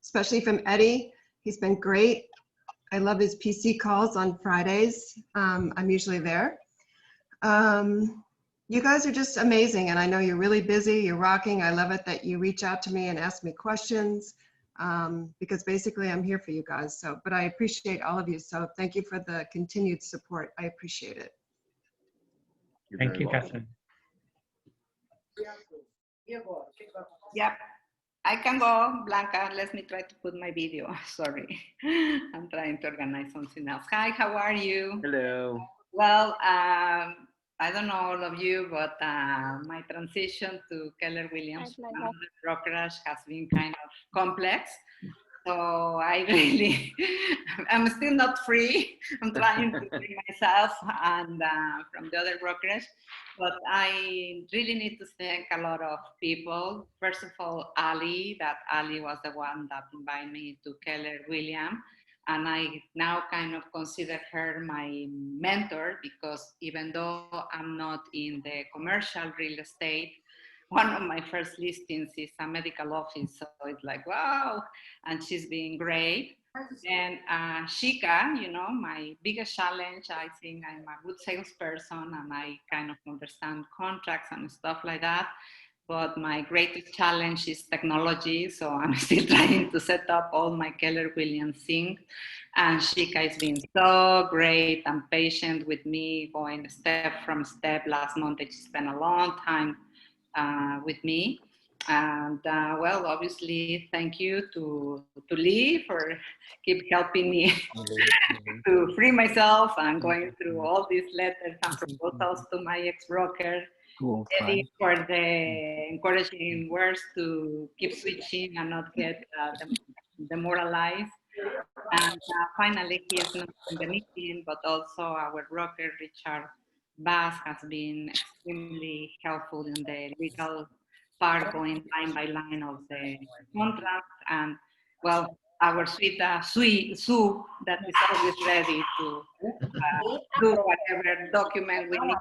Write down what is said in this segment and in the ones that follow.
especially from Eddie. He's been great. I love his PC calls on Fridays. I'm usually there. You guys are just amazing, and I know you're really busy, you're rocking. I love it that you reach out to me and ask me questions, because basically I'm here for you guys. So, but I appreciate all of you. So thank you for the continued support. I appreciate it. Thank you, Catherine. Yep, I can go, Blanca. Let me try to put my video. Sorry, I'm trying to organize something else. Hi, how are you? Hello. Well, I don't know all of you, but my transition to Keller Williams brokerage has been kind of complex. So I really, I'm still not free. I'm trying to free myself and from the other brokerage, but I really need to thank a lot of people. First of all, Ali was the one that invited me to Keller Williams. And I now kind of consider her my mentor, because even though I'm not in the commercial real estate, one of my first listings is a medical office. So it's like, wow. And she's been great. And Shika, you know, my biggest challenge, I think I'm a good salesperson and I kind of understand contracts and stuff like that. But my greatest challenge is technology. So I'm still trying to set up all my Keller Williams things. And Shika has been so great and patient with me, going step from step. Last month, she spent a long time with me. And well, obviously, thank you to Lee for keep helping me to free myself and going through all these letters and proposals to my ex-broker. Eddie for the encouraging words to keep switching and not get demoralized. And finally, he is not in the meeting, but also our broker, Richard Bass, has been extremely helpful in the legal part, going line by line of the contract. And well, our sweet Sue, that is always ready to do whatever document we need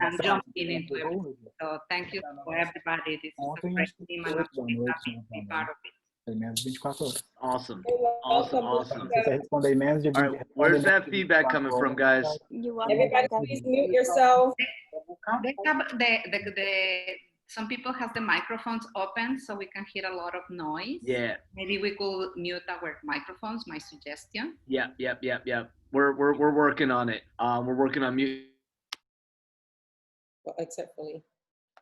and jumping into it. So thank you for everybody. This is a great team and I'm really happy to be part of it. Awesome. Awesome. Awesome. All right, where's that feedback coming from, guys? Everybody please mute yourself. They have some people have the microphones open so we can hear a lot of noise. Yeah. Maybe we could mute our microphones, my suggestion. Yeah. We're working on it. We're working on mute. Except for Lee.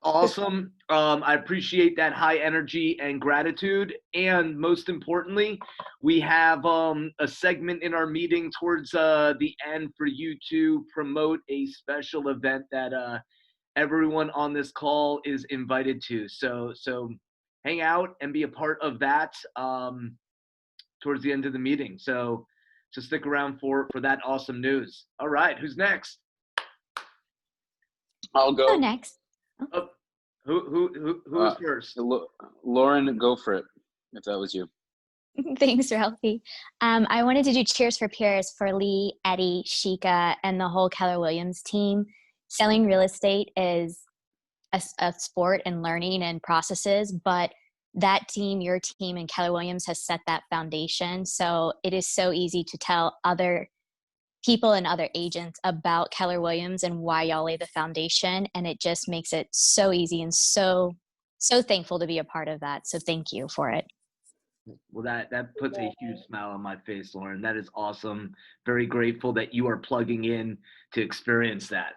Awesome. I appreciate that high energy and gratitude. And most importantly, we have a segment in our meeting towards the end for you to promote a special event that everyone on this call is invited to. So hang out and be a part of that towards the end of the meeting. So stick around for that awesome news. All right, who's next? I'll go. Next. Oh, who's first? Lauren, go for it, if that was you. Thanks, Ralphie. I wanted to do cheers for peers for Lee, Eddie, Shika, and the whole Keller Williams team. Selling real estate is a sport and learning and processes, but that team, your team, and Keller Williams has set that foundation. So it is so easy to tell other people and other agents about Keller Williams and why y'all lay the foundation. And it just makes it so easy and so thankful to be a part of that. So thank you for it. Well, that puts a huge smile on my face, Lauren. That is awesome. Very grateful that you are plugging in to experience that.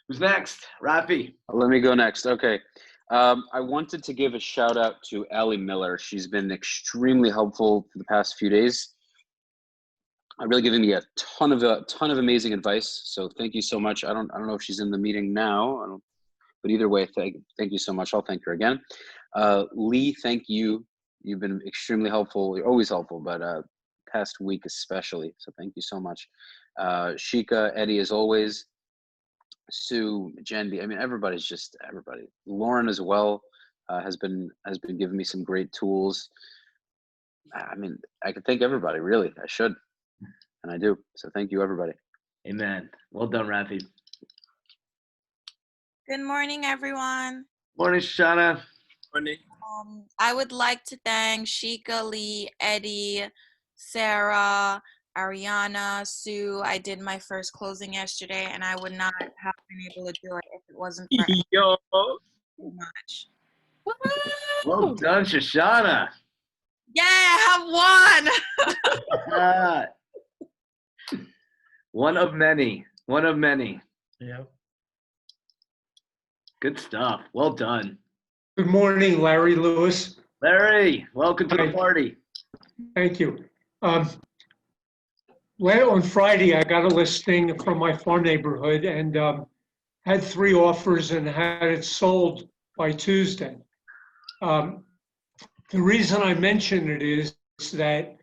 Who's next? Rafi. Let me go next. Okay. I wanted to give a shout out to Allie Miller. She's been extremely helpful for the past few days. Really giving me a ton of amazing advice. So thank you so much. I don't know if she's in the meeting now, but either way, thank you so much. I'll thank her again. Lee, thank you. You've been extremely helpful. You're always helpful, but past week especially. So thank you so much. Shika, Eddie, as always. Sue, Jendi. I mean, everybody. Lauren as well has been giving me some great tools. I mean, I could thank everybody. Really, I should. And I do. So thank you, everybody. Amen. Well done, Rafi. Good morning, everyone. Morning, Shoshana. Morning. I would like to thank Sheikah, Lee, Eddie, Sarah, Ariana, Sue. I did my first closing yesterday, and I would not have been able to do it if it wasn't for everyone Yo, so much. well Woo! done, Shoshana. Yeah, I have won. Ah, one of many. One of many. Yeah. Good stuff. Well done. Good morning, Larry Lewis. Larry, welcome to the Hi. party. Thank you. On Friday, I got a listing from my far neighborhood and had 3 offers and had it sold by Tuesday. The reason I mention it is that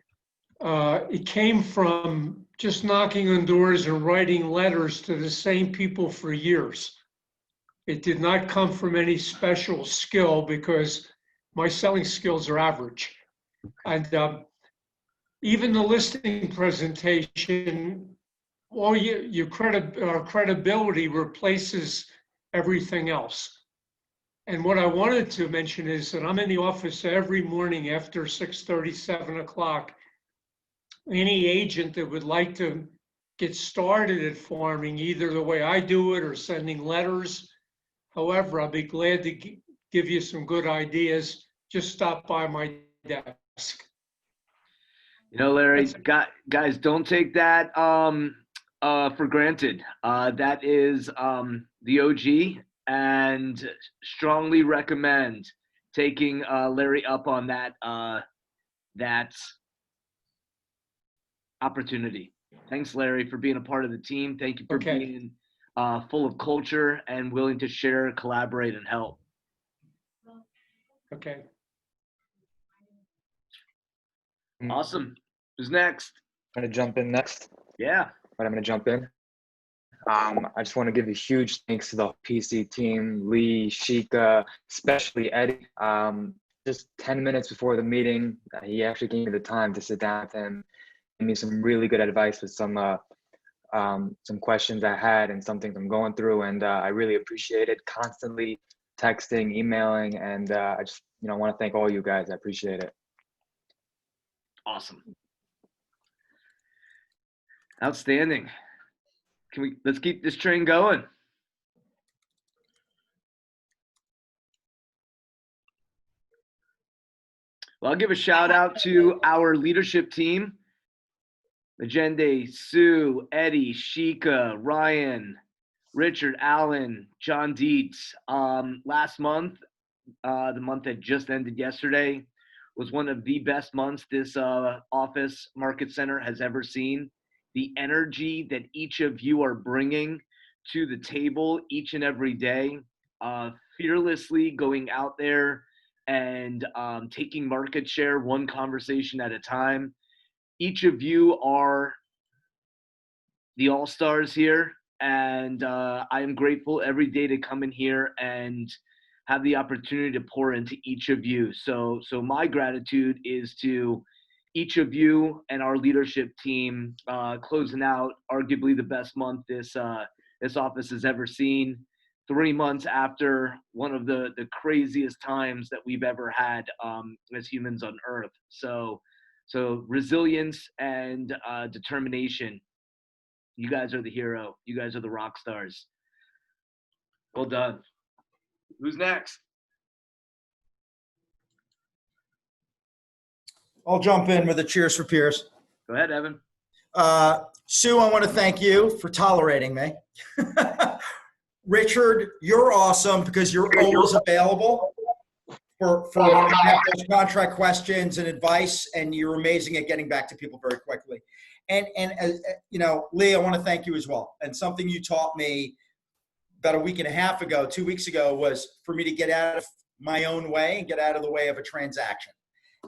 it came from just knocking on doors and writing letters to the same people for years. It did not come from any special skill because my selling skills are average. And even the listing presentation, well, your credibility replaces everything else. And what I wanted to mention is that I'm in the office every morning after 6:30, 7 o'clock. Any agent that would like to get started at farming, either the way I do it or sending letters, however, I'll be glad to give you some good ideas. Just stop by my desk. You know, Larry, guys, don't take that for granted. That is the OG, and strongly recommend taking Larry up on that that opportunity. Thanks, Larry, for being a part of the team. Thank you for being full of culture and willing to share, collaborate, and help. Okay. Awesome. Who's next? I'm going to jump in next. Yeah. But I'm going to jump in. I just want to give a huge thanks to the PC team, Lee, Sheikah, especially Eddie. Just 10 minutes before the meeting, he actually gave me the time to sit down with him, give me some really good advice with some questions I had and some things I'm going through, and I really appreciate it. Constantly texting, emailing, and I just want to thank all you guys. I appreciate it. Awesome. Outstanding. Let's keep this train going. Well, I'll give a shout out to our leadership team. Majende, Sue, Eddie, Sheikah, Ryan, Richard, Allen, John Dietz. Last month, the month that just ended yesterday, was one of the best months this office market center has ever seen. The energy that each of you are bringing to the table each and every day, fearlessly going out there and taking market share one conversation at a time. Each of you are the all-stars here, and I am grateful every day to come in here and have the opportunity to pour into each of you. So my gratitude is to each of you and our leadership team, closing out arguably the best month this office has ever seen. 3 months after one of the craziest times that we've ever had as humans on Earth. So resilience and determination. You guys are the hero. You guys are the rock stars. Well done. Who's next? I'll jump in with a cheers for peers. Go ahead, Evan. Sue, I want to thank you for tolerating me. Richard, you're awesome because you're always available for those contract questions and advice, and you're amazing at getting back to people very quickly. And Lee, I want to thank you as well. And something you taught me about a week and a half ago, 2 weeks ago, was for me to get out of my own way and get out of the way of a transaction.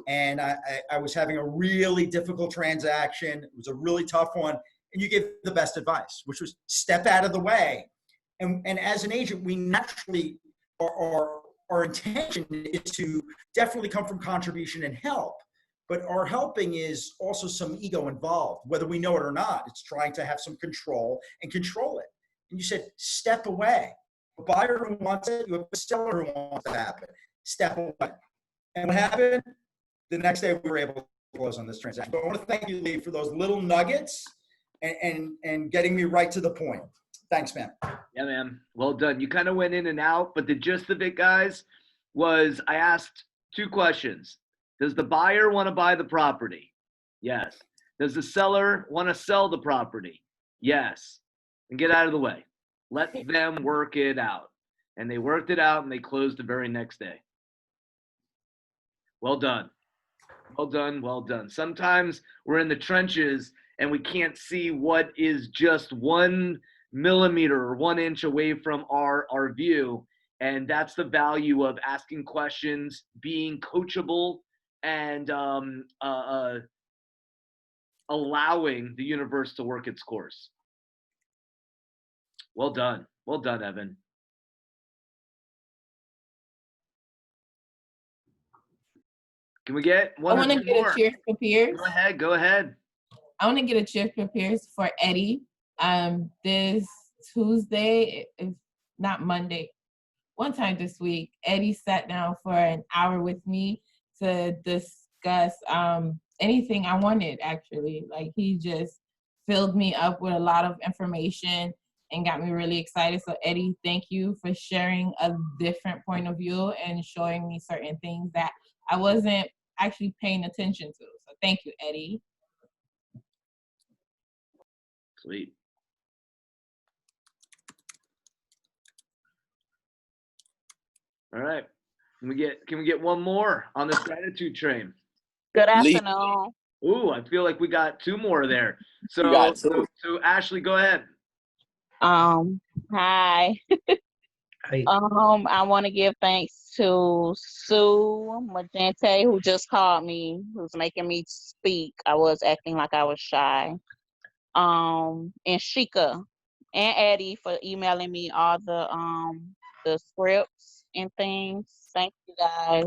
And I was having a really difficult transaction. It was a really tough one. And you gave the best advice, which was step out of the way. And as an agent, we naturally, our intention is to definitely come from contribution and help. But our helping is also some ego involved, whether we know it or not. It's trying to have some control and control it. And you said, step away. A buyer who wants it, you have a seller who wants it to happen. Step away. And what happened? The next day we were able to close on this transaction. So I want to thank you, Lee, for those little nuggets and getting me right to the point. Thanks, man. Yeah, man. Well done. You kind of went in and out, but the gist of it, guys, was I asked 2 questions. Does the buyer want to buy the property? Yes. Does the seller want to sell the property? Yes. And get out of the way. Let them work it out. And they worked it out and they closed the very next day. Well done. Well done. Well done. Sometimes we're in the trenches and we can't see what is just 1 millimeter or 1 inch away from our view. And that's the value of asking questions, being coachable, and allowing the universe to work its course. Well done. Well done, Evan. Can we get one? I want to get more? a cheers for Piers. Go ahead. Go ahead. I want to get a cheers for Piers for Eddie. This Tuesday, if not Monday, one time this week, Eddie sat down for an hour with me to discuss anything I wanted, actually. Like, he just filled me up with a lot of information and got me really excited. So Eddie, thank you for sharing a different point of view and showing me certain things that I wasn't actually paying attention to. So thank you, Eddie. Sweet. All right. Can we get one more on this gratitude train? Good afternoon. Ooh, I feel like we got 2 more there. So Ashley, go ahead. Hi. Hi. I want to give thanks to Sue Magente, who just called me, who's making me speak. I was acting like I was shy. And Shika and Eddie for emailing me all the scripts and things. Thank you guys.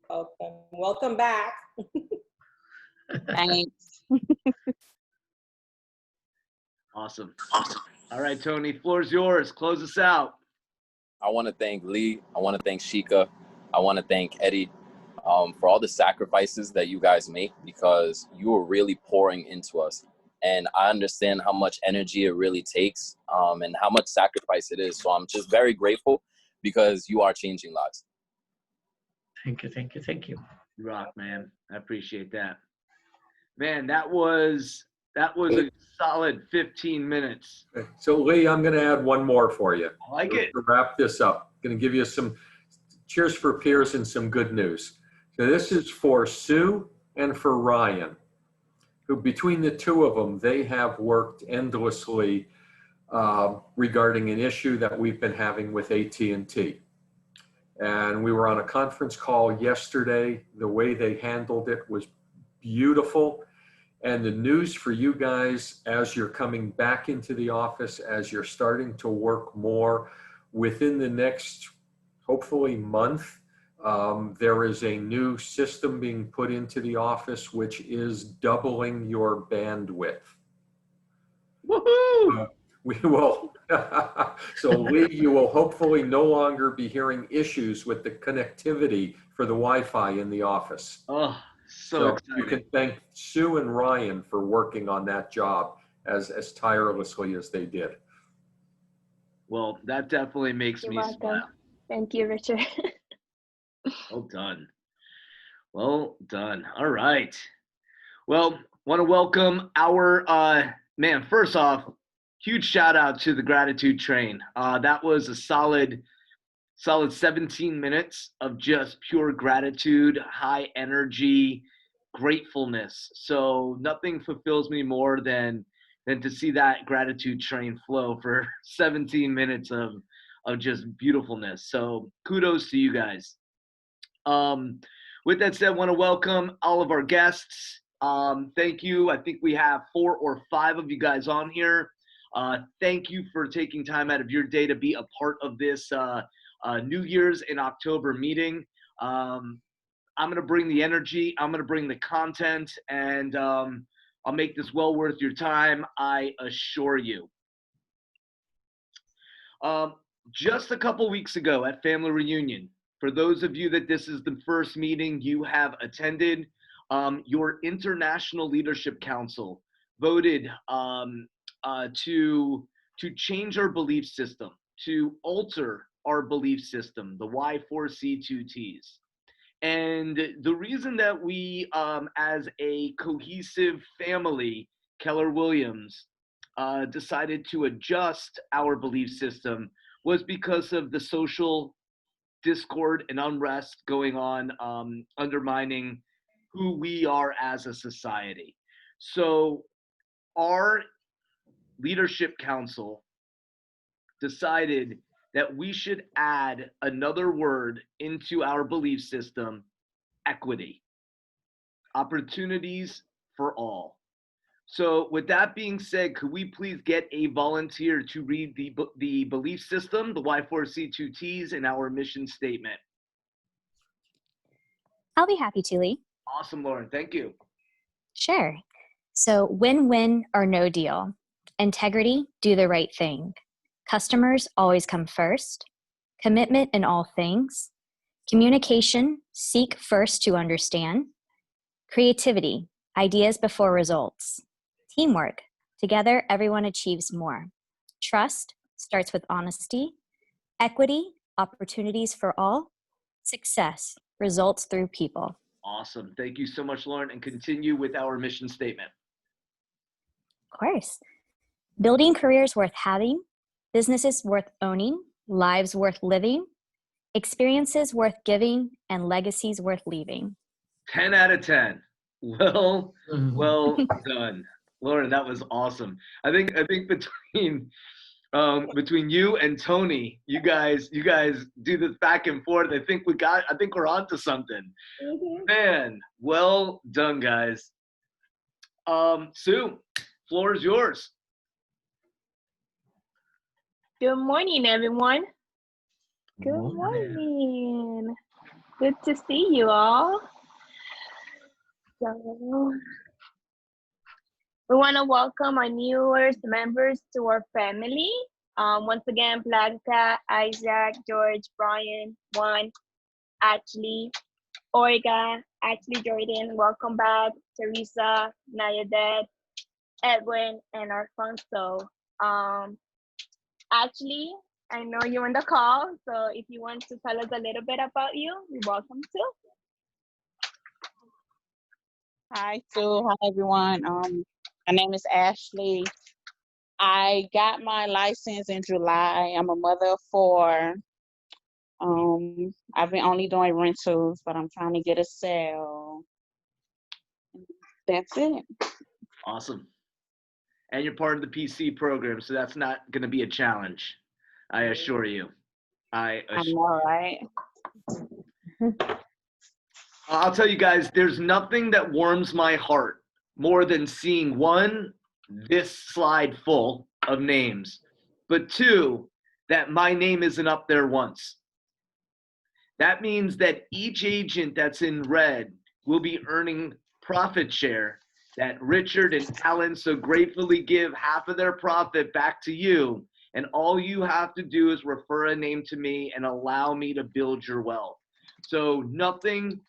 Okay. Welcome back. Thanks. Awesome. All right, Tony, floor's yours. Close us out. I want to thank Lee. I want to thank Shika. I want to thank Eddie for all the sacrifices that you guys make, because you are really pouring into us. And I understand how much energy it really takes and how much sacrifice it is. So I'm just very grateful because you are changing lives. Thank you. Thank you. Thank you. You rock, man. I appreciate that. Man, that was a solid 15 minutes. So Lee, I'm going to add one more for you. I like it. To wrap this up, going to give you some cheers for Piers and some good news. So this is for Sue and for Ryan, who between the 2 of them, they have worked endlessly regarding an issue that we've been having with AT&T. And we were on a conference call yesterday. The way they handled it was beautiful. And the news for you guys, as you're coming back into the office, as you're starting to work more within the next, hopefully, month, there is a new system being put into the office, which is doubling your bandwidth. Woohoo! We will. So Lee, you will hopefully no longer be hearing issues with the connectivity for the Wi-Fi in the office. Oh, so exciting. You can thank Sue and Ryan for working on that job as tirelessly as they did. Well, that definitely makes me smile. Thank you, Richard. Well done. Well done. All right. Well, want to welcome our man. First off, huge shout out to the gratitude train. That was a solid 17 minutes of just pure gratitude, high energy, gratefulness. So nothing fulfills me more than to see that gratitude train flow for 17 minutes of just beautifulness. So kudos to you guys. With that said, I want to welcome all of our guests. Thank you. I think we have 4 or 5 of you guys on here. Thank you for taking time out of your day to be a part of this New Year's in October meeting. I'm going to bring the energy. I'm going to bring the content, and I'll make this well worth your time, I assure you. Just a couple weeks ago at Family Reunion, For those of you that this is the first meeting you have attended, your International Leadership Council voted to change our belief system, to alter our belief system, the Y4C2Ts. And the reason that we, as a cohesive family, Keller Williams, decided to adjust our belief system was because of the social discord and unrest going on, undermining who we are as a society. So our leadership council decided that we should add another word into our belief system: equity, opportunities for all. So with that being said, could we please get a volunteer to read the belief system, the Y4C2Ts, and our mission statement? I'll be happy to, Lee. Awesome, Lauren. Thank you. Sure. So win-win or no deal. Integrity, do the right thing. Customers always come first. Commitment in all things. Communication, seek first to understand. Creativity, ideas before results. Teamwork, together everyone achieves more. Trust starts with honesty. Equity, opportunities for all. Success, results through people. Awesome. Thank you so much, Lauren. And continue with our mission statement. Of course. Building careers worth having, businesses worth owning, lives worth living, experiences worth giving, and legacies worth leaving. 10 out of 10. Well done. Lauren, that was awesome. I think between you and Tony, you guys do this back and forth. I think we're onto something. Man, well done, guys. Sue, floor is yours. Good morning, everyone. Good morning. Good to see you all. So, we want to welcome our newest members to our family. Once again, Blanca, Isaac, George, Brian, Juan, Ashley, Olga, Ashley Jordan, welcome back. Teresa, Nayadet, Edwin, and Alfonso. Ashley, I know you're on the call, so if you want to tell us a little bit about you, you're welcome to. Hi, Sue. Hi, everyone. My name is Ashley. I got my license in July. I'm a mother of 4. I've been only doing rentals, but I'm trying to get a sale. That's it. Awesome. And you're part of the PC program, so that's not going to be a challenge. I assure you. I know, right? I'll tell you guys, there's nothing that warms my heart more than seeing, 1, this slide full of names, but 2, that my name isn't up there once. That means that each agent that's in red will be earning profit share that Richard and Alan so gratefully give half of their profit back to you. And all you have to do is refer a name to me and allow me to build your wealth. So nothing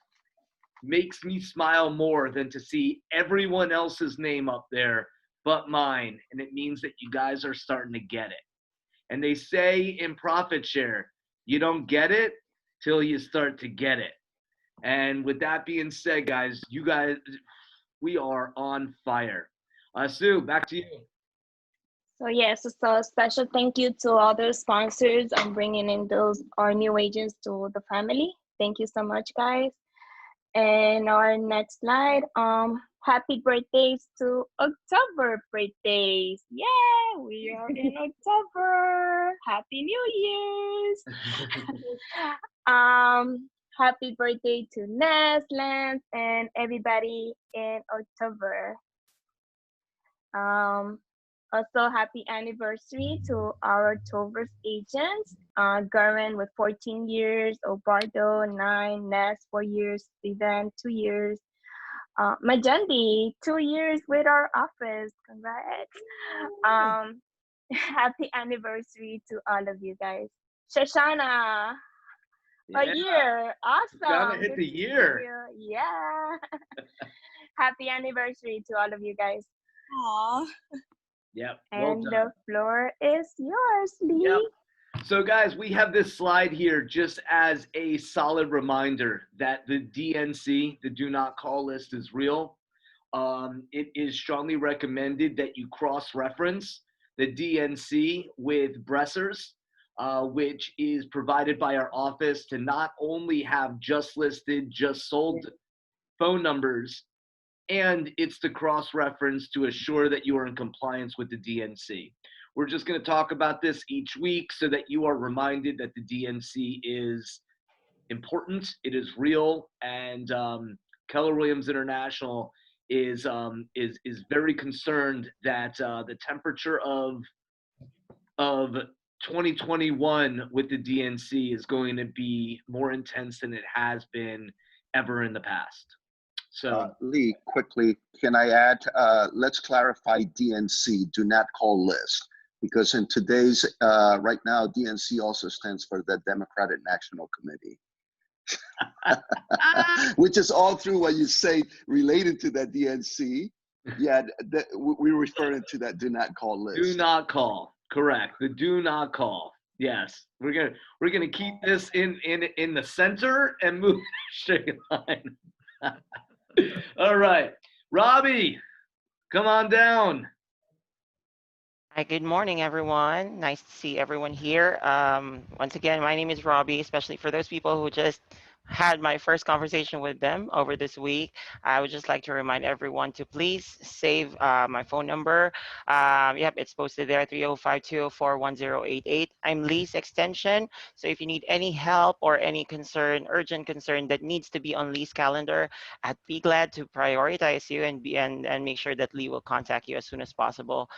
makes me smile more than to see everyone else's name up there but mine. And it means that you guys are starting to get it. And they say in profit share, you don't get it till you start to get it. And with that being said, guys, we are on fire. Sue, back to you. So yes, so a special thank you to all the sponsors on bringing in our new agents to the family. Thank you so much, guys. And our next slide, happy birthdays to October birthdays. Yeah, we are in October. Happy New Year's. Happy birthday to Ness, Lance, and everybody in October. Also, happy anniversary to our October's agents. Garen with 14 years, Obardo 9, Ness 4 years, Steven 2 years, Majendi 2 years with our office. Congrats. Happy anniversary to all of you guys. Shoshana, A year. Awesome. Gotta hit Good the to see year. you. Yeah. Happy anniversary to all of you guys. Aw. Yep. Well And done. the floor is yours, Lee. Yep. So guys, we have this slide here just as a solid reminder that the DNC, the do not call list, is real. It is strongly recommended that you cross-reference the DNC with Bressers, which is provided by our office to not only have just listed, just sold phone numbers, and it's the cross-reference to assure that you are in compliance with the DNC. We're just going to talk about this each week so that you are reminded that the DNC is important, it is real, and Keller Williams International is very concerned that the temperature of 2021 with the DNC is going to be more intense than it has been ever in the past. So Lee, quickly, can I add, let's clarify DNC, do not call list, because in today's, right now, DNC also stands for the Democratic National Committee. Which is all through what you say related to that DNC. Yeah, we're referring to that do not call list. Do not call, correct. The do not call. Yes, we're gonna keep this in the center and move straight line. All right, Robbie, come on down. Hi, good morning, everyone. Nice to see everyone here. Once again, my name is Robbie, especially for those people who just had my first conversation with them over this week. I would just like to remind everyone to please save my phone number. Yep, it's posted there, 305-204-1088. I'm Lee's extension, so if you need any help or any concern, urgent concern that needs to be on Lee's calendar, I'd be glad to prioritize you and make sure that Lee will contact you as soon as possible.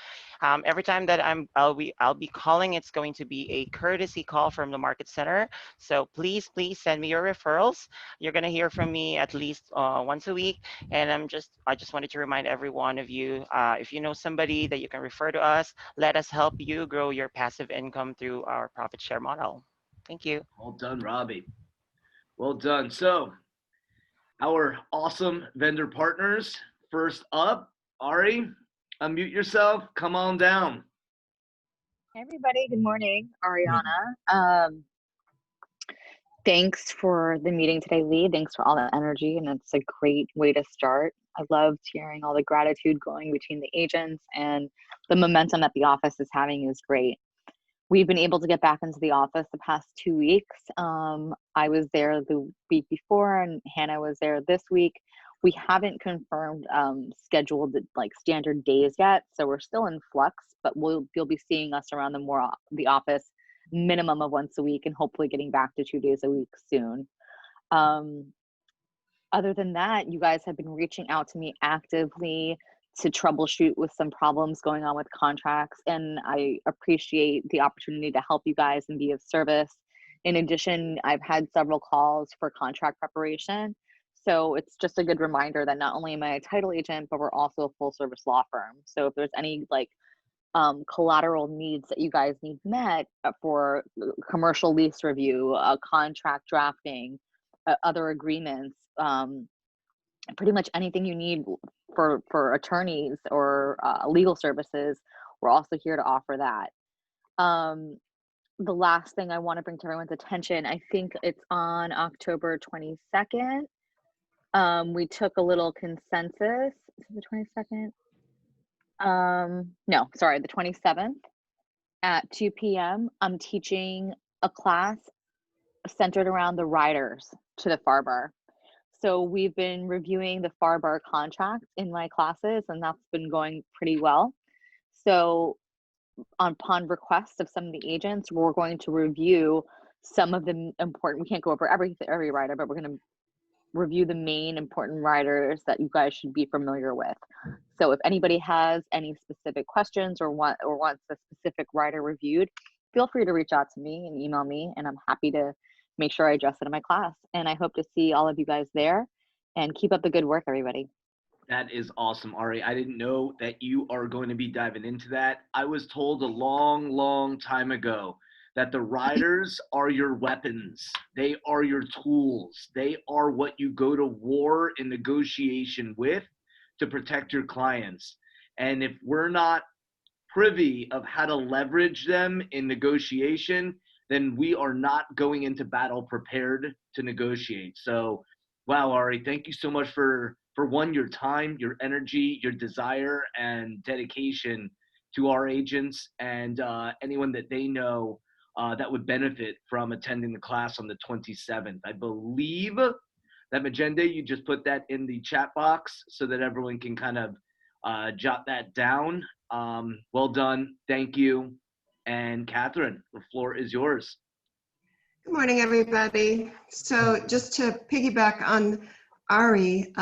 Every time that I'll be calling, it's going to be a courtesy call from the Market Center. So please send me your referrals. You're gonna hear from me at least once a week, and I just wanted to remind every one of you, if you know somebody that you can refer to us, let us help you grow your passive income through our profit share model. Thank you. Well done, Robbie. Well done. So, our awesome vendor partners. First up, Ari, unmute yourself. Come on down. Hey everybody, good morning. Ariana. Thanks for the meeting today, Lee. Thanks for all the energy, and it's a great way to start. I loved hearing all the gratitude going between the agents, and the momentum that the office is having is great. We've been able to get back into the office the past 2 weeks. I was there the week before, and Hannah was there this week. We haven't confirmed scheduled like standard days yet, so we're still in flux, but you'll be seeing us around the office minimum of once a week, and hopefully getting back to 2 days a week soon. Other than that, you guys have been reaching out to me actively to troubleshoot with some problems going on with contracts, and I appreciate the opportunity to help you guys and be of service. In addition, I've had several calls for contract preparation. So it's just a good reminder that not only am I a title agent, but we're also a full service law firm. So if there's any like collateral needs that you guys need met for commercial lease review, contract drafting, other agreements, pretty much anything you need for attorneys or legal services, we're also here to offer that. The last thing I want to bring to everyone's attention, I think it's on October 22nd. We took a little consensus. Is it the 22nd? No, sorry, the 27th at 2 p.m. I'm teaching a class centered around the riders to the FAR. So we've been reviewing the FAR contract in my classes, and that's been going pretty well. So upon request of some of the agents, we're going to review some of the important, we can't go over every rider, but we're going to review the main important riders that you guys should be familiar with. So if anybody has any specific questions or wants a specific rider reviewed, feel free to reach out to me and email me, and I'm happy to make sure I address it in my class. And I hope to see all of you guys there, and keep up the good work, everybody. That is awesome, Ari. I didn't know that you are going to be diving into that. I was told a long, long time ago that the riders are your weapons. They are your tools. They are what you go to war in negotiation with to protect your clients. And if we're not privy of how to leverage them in negotiation, then we are not going into battle prepared to negotiate. So, wow, Ari, thank you so much for one, your time, your energy, your desire, and dedication to our agents and anyone that they know that would benefit from attending the class on the 27th. I believe that Majende, you just put that in the chat box so that everyone can kind of jot that down. Well done. Thank you. And Catherine, the floor is yours. Good morning, everybody. So just to piggyback on Ari,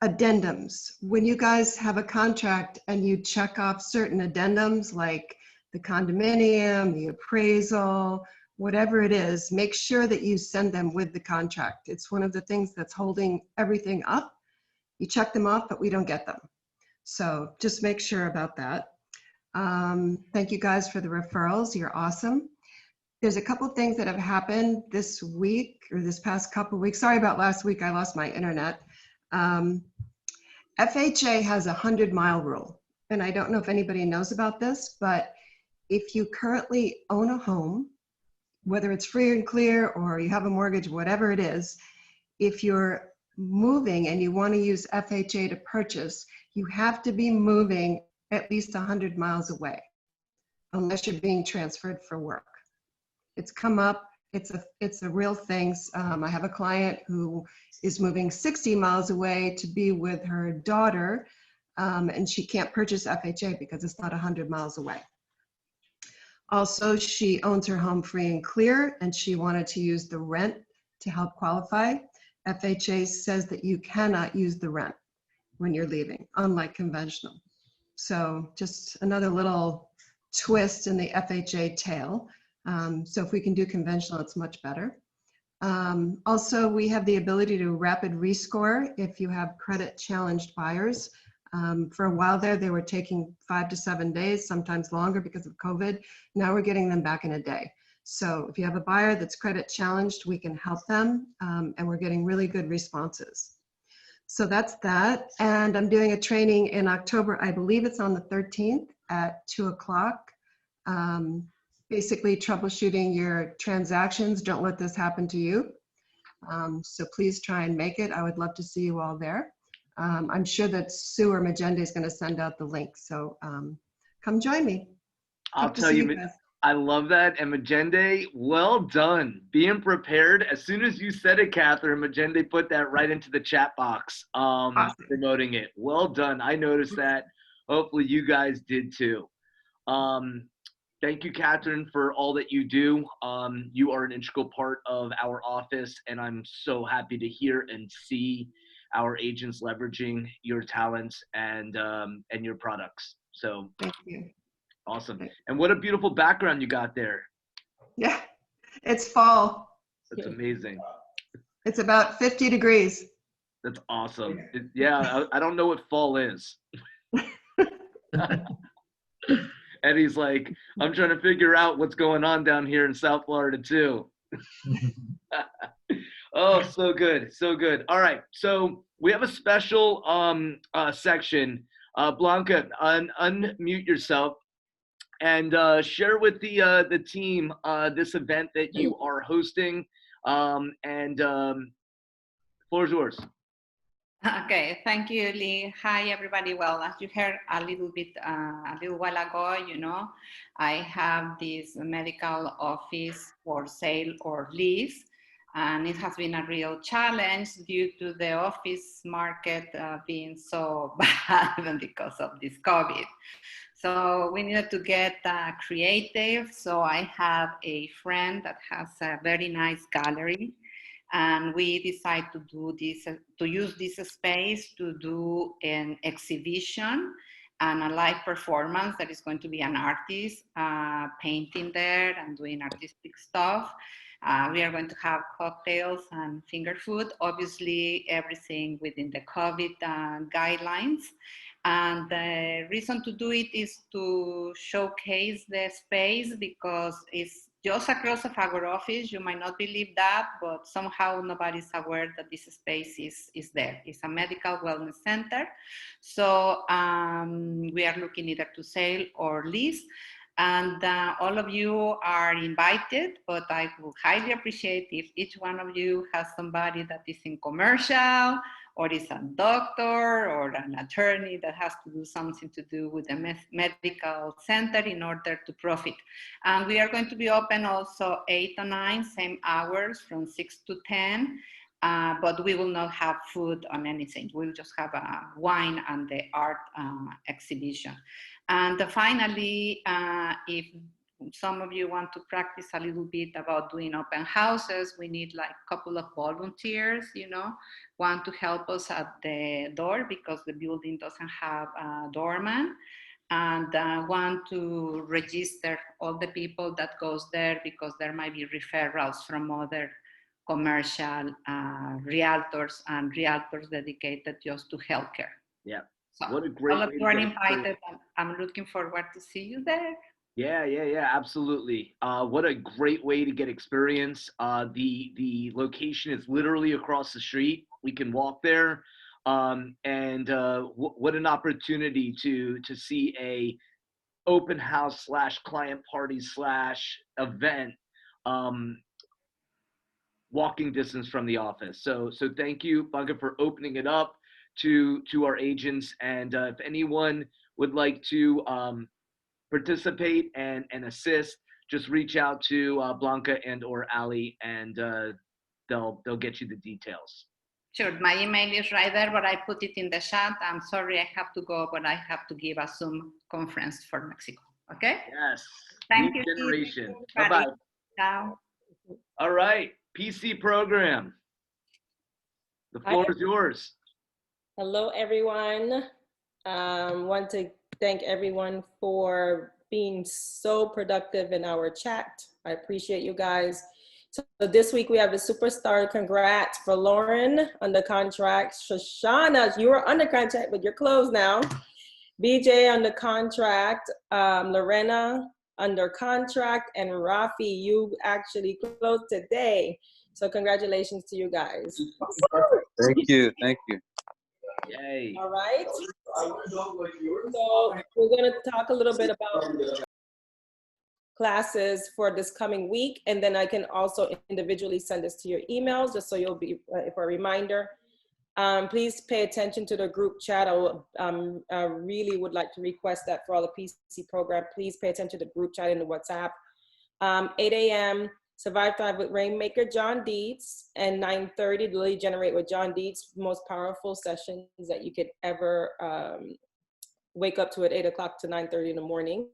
addendums. When you guys have a contract and you check off certain addendums like the condominium, the appraisal, whatever it is, make sure that you send them with the contract. It's one of the things that's holding everything up. You check them off, but we don't get them. So just make sure about that. Thank you guys for the referrals. You're awesome. There's a couple things that have happened this week or this past couple weeks. Sorry about last week. I lost my internet. FHA has a 100-mile rule. And I don't know if anybody knows about this, but if you currently own a home, whether it's free and clear or you have a mortgage, whatever it is, if you're moving and you want to use FHA to purchase, you have to be moving at least 100 miles away, unless you're being transferred for work. It's come up, it's a real thing. I have a client who is moving 60 miles away to be with her daughter, and she can't purchase FHA because it's not 100 miles away. Also, she owns her home free and clear, and she wanted to use the rent to help qualify. FHA says that you cannot use the rent when you're leaving, unlike conventional. So just another little twist in the FHA tail. So if we can do conventional, it's much better. Also, we have the ability to rapid rescore if you have credit challenged buyers. For a while there, they were taking 5 to 7 days, sometimes longer because of COVID. Now we're getting them back in a day. So if you have a buyer that's credit challenged, we can help them, and we're getting really good responses. So that's that. And I'm doing a training in October. I believe it's on the 13th at 2 o'clock. Basically troubleshooting your transactions. Don't let this happen to you. So please try and make it. I would love to see you all there. I'm sure that Sue or Majende is going to send out the link. So come join me. I'll tell you, I love that. And Majende, well done. Being prepared. As soon as you said it, Catherine, Majende put that right into the chat box, awesome. Promoting it. Well done. I noticed that. Hopefully you guys did too. Thank you, Catherine, for all that you do. You are an integral part of our office, and I'm so happy to hear and see our agents leveraging your talents and your products. So thank you. Awesome. And what a beautiful background you got there. Yeah, it's fall. That's amazing. It's about 50 degrees. That's awesome. Yeah, I don't know what fall is. Eddie's like, I'm trying to figure out what's going on down here in South Florida too. Oh, so good, so good. All right, so we have a special section. Blanca, unmute yourself and share with the team this event that you are hosting. Floor is yours. Okay, thank you, Lee. Hi, everybody. Well, as you heard a little while ago, you know, I have this medical office for sale or lease, and it has been a real challenge due to the office market being so bad because of this COVID. So we needed to get creative. So I have a friend that has a very nice gallery, and we decided to do this, to use this space to do an exhibition and a live performance that is going to be an artist painting there and doing artistic stuff. We are going to have cocktails and finger food, obviously everything within the COVID guidelines. And the reason to do it is to showcase the space because it's just across of our office. You might not believe that, but somehow nobody's aware that this space is there. It's a medical wellness center. So we are looking either to sell or lease. And all of you are invited, but I would highly appreciate if each one of you has somebody that is in commercial or is a doctor or an attorney that has to do something to do with the medical center in order to profit. And we are going to be open also 8 to 9, same hours from 6 to 10. But we will not have food on anything. We'll just have wine and the art exhibition. And finally, if some of you want to practice a little bit about doing open houses, we need like a couple of volunteers, you know, one to help us at the door because the building doesn't have a doorman, and one to register all the people that goes there because there might be referrals from other commercial realtors and realtors dedicated just to healthcare. Yeah. So What a great all of way you to are get invited. started. I'm looking forward to see you there. Yeah, absolutely. What a great way to get experience. The location is literally across the street. We can walk there, and what an opportunity to see a open house / client party / event, walking distance from the office. So thank you, Bunga, for opening it up to our agents. And if anyone would like to participate and assist, just reach out to Blanca and or Ali, and they'll get you the details. Sure, my email is right there, but I put it in the chat. I'm sorry I have to go, but I have to give a Zoom conference for Mexico. Okay? Yes. Thank New you. generation. Everybody. Bye-bye. Ciao. All right, PC program. The floor is yours. Hello, everyone. Want to thank everyone for being so productive in our chat. I appreciate you guys. So this week we have the superstar. Congrats for Lauren under contract. Shoshana, you are under contract, but you're closed now. BJ under contract. Lorena under contract, and Rafi, you actually closed today. So congratulations to you guys. Thank you. Thank you. Yay. All right. So we're going to talk a little bit about classes for this coming week, and then I can also individually send this to your emails just so you'll be for a reminder. Please pay attention to the group chat. I really would like to request that for all the PC program. Please pay attention to the group chat in the WhatsApp. 8 a.m. Survive Thrive with Rainmaker John Dietz, and 9:30 Lily Generate with John Dietz. Most powerful sessions that you could ever wake up to at 8 o'clock to 9:30 in the morning.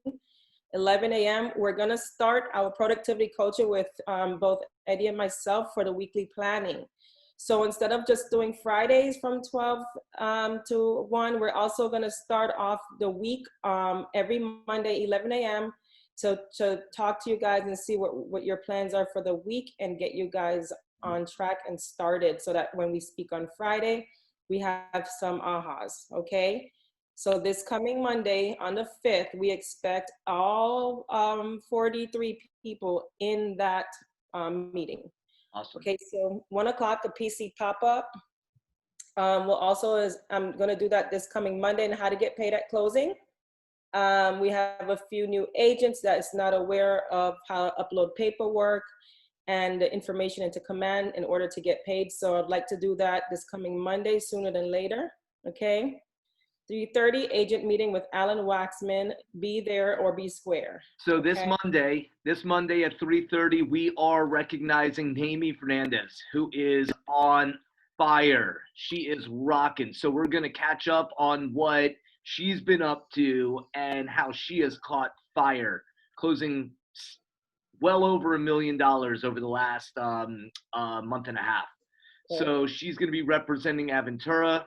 11 a.m. we're gonna start our productivity coaching with both Eddie and myself for the weekly planning. So instead of just doing Fridays from 12 to 1, we're also gonna start off the week every Monday, 11 a.m. to talk to you guys and see what your plans are for the week and get you guys on track and started so that when we speak on Friday, we have some ahas, okay? So this coming Monday on the 5th, we expect all 43 people in that meeting. Awesome. Okay, so 1 o'clock, the PC pop-up. We'll also, I'm gonna do that this coming Monday, and how to get paid at closing. We have a few new agents that is not aware of how to upload paperwork and the information into Command in order to get paid. So I'd like to do that this coming Monday, sooner than later, okay? 3:30 agent meeting with Alan Waxman. Be there or be square. So this Okay? Monday at 3:30, we are recognizing Naomi Fernandez, who is on fire. She is rocking. So we're going to catch up on what she's been up to and how she has caught fire, closing well over $1 million over the last month and a half. So she's going to be representing Aventura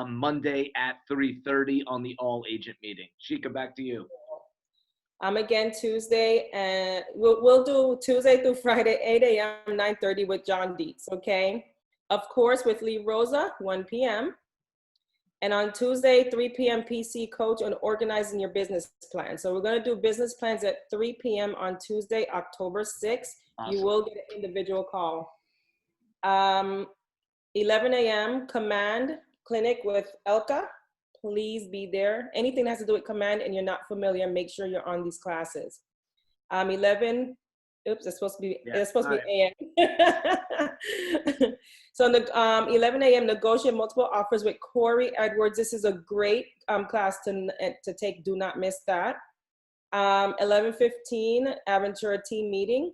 Monday at 3:30 on the all agent meeting. Shika, back to you. Again, Tuesday, and we'll do Tuesday through Friday, 8 a.m., 9:30 with John Dietz, okay? Of course, with Lee Rosa, 1 p.m. And on Tuesday, 3 p.m., PC Coach on organizing your business plan. So we're gonna do business plans at 3 p.m. on Tuesday, October 6th. Awesome. You will get an individual call. 11 a.m., Command Clinic with Elka. Please be there. Anything that has to do with Command and you're not familiar, make sure you're on these classes. 11, oops, it's supposed to be, Yeah, it's supposed to be AM. So in the 11 a.m., negotiate multiple offers with Corey Edwards. This is a great class to take. Do not miss that. 11:15, Aventura team meeting.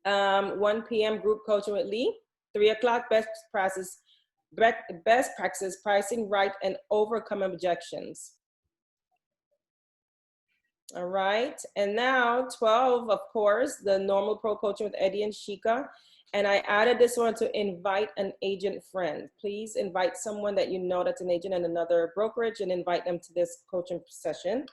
1 p.m. group coaching with Lee. 3 o'clock, best practice pricing right and overcome objections. All right, and now 12, of course, the normal pro coaching with Eddie and Shika. And I added this one to invite an agent friend. Please invite someone that you know that's an agent in another brokerage and invite them to this coaching session.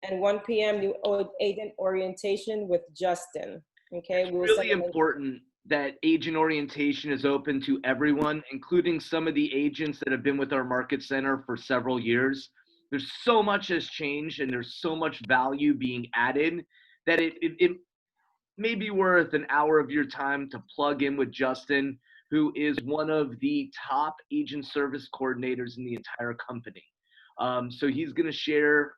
And 1 p.m. new agent orientation with Justin. Okay, it's really important that agent orientation is open to everyone, including some of the agents that have been with our market center for several years. There's so much has changed and there's so much value being added that it may be worth an hour of your time to plug in with Justin, who is one of the top agent service coordinators in the entire company. So he's going to share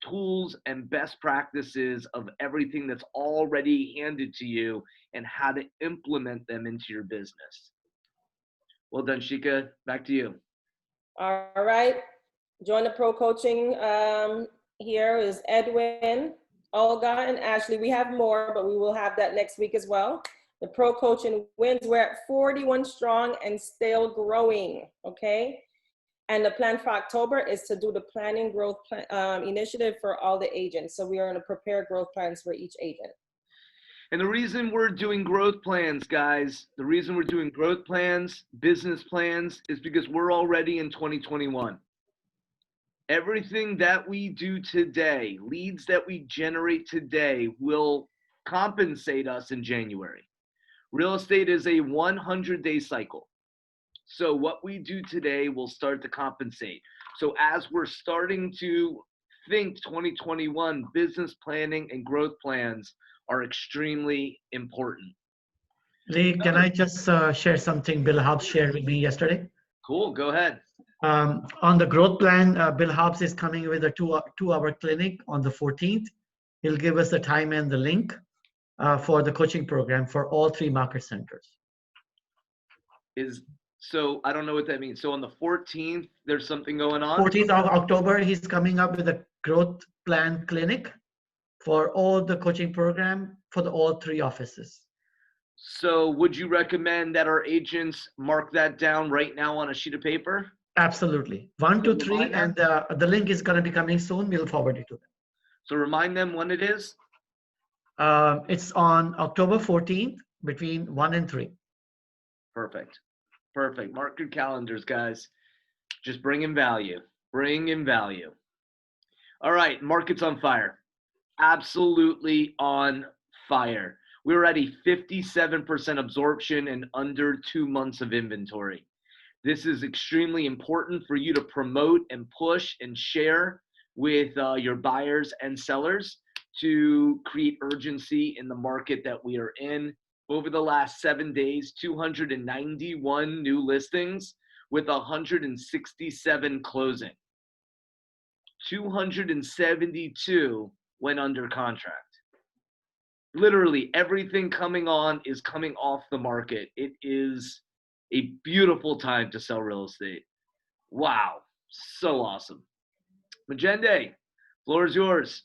tools and best practices of everything that's already handed to you and how to implement them into your business. Well done, Shika. Back to you. All right. Join the pro coaching here is Edwin, Olga, and Ashley. We have more, but we will have that next week as well. The pro coaching wins. We're at 41 strong and still growing, okay? And the plan for October is to do the planning growth initiative for all the agents. So we are going to prepare growth plans for each agent. And the reason we're doing growth plans, guys, the reason we're doing growth plans, business plans, is because we're already in 2021. Everything that we do today, leads that we generate today, will compensate us in January. Real estate is a 100-day cycle. So what we do today will start to compensate. So as we're starting to think 2021, business planning and growth plans are extremely important. Lee, can I just share something Bill Hobbs shared with me yesterday? Cool, go ahead. On the growth plan, Bill Hobbs is coming with a two-hour clinic on the 14th. He'll give us the time and the link for the coaching program for all 3 market centers. So I don't know what that means. So on the 14th, there's something going on? 14th of October, he's coming up with a growth plan clinic for all the coaching program for all 3 offices. So would you recommend that our agents mark that down right now on a sheet of paper? Absolutely. 1 to 3, and the link is going to be coming soon. We'll forward it to them. So remind them when it is? It's on October 14th between 1 and 3. Perfect. Perfect. Mark your calendars, guys. Just bring in value. Bring in value. All right. Market's on fire. Absolutely on fire. We're at a 57% absorption in under 2 months of inventory. This is extremely important for you to promote and push and share with your buyers and sellers to create urgency in the market that we are in. Over the last 7 days, 291 new listings with 167 closing. 272 went under contract. Literally everything coming on is coming off the market. It is a beautiful time to sell real estate. Wow, so awesome. Magende, floor is yours.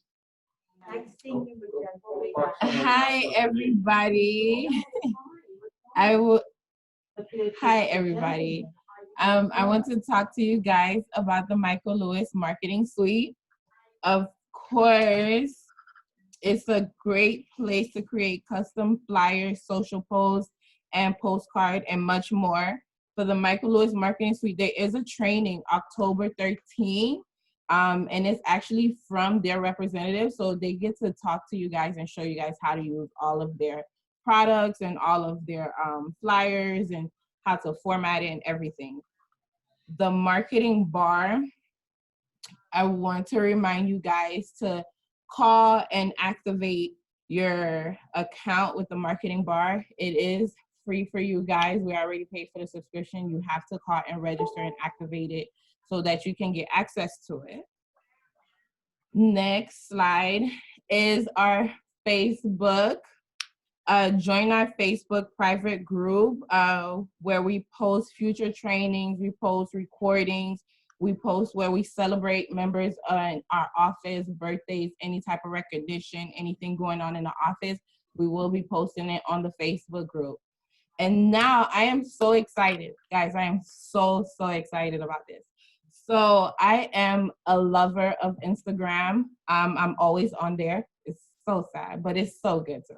Hi, everybody. Hi, everybody. I want to talk to you guys about the Michael Lewis Marketing Suite. Of course, it's a great place to create custom flyers, social posts, and postcard, and much more. For the Michael Lewis Marketing Suite, there is a training October 13th. And it's actually from their representative. So they get to talk to you guys and show you guys how to use all of their products and all of their flyers and how to format it and everything. The marketing bar, I want to remind you guys to call and activate your account with the marketing bar. It is free for you guys. We already paid for the subscription. You have to call and register and activate it so that you can get access to it. Next slide is our Facebook. Join our Facebook private group where we post future trainings, we post recordings, we post where we celebrate members in our office, birthdays, any type of recognition, anything going on in the office. We will be posting it on the Facebook group. And now I am so excited, guys. I am so excited about this. So I am a lover of Instagram. I'm always on there. It's so sad, but it's so good too.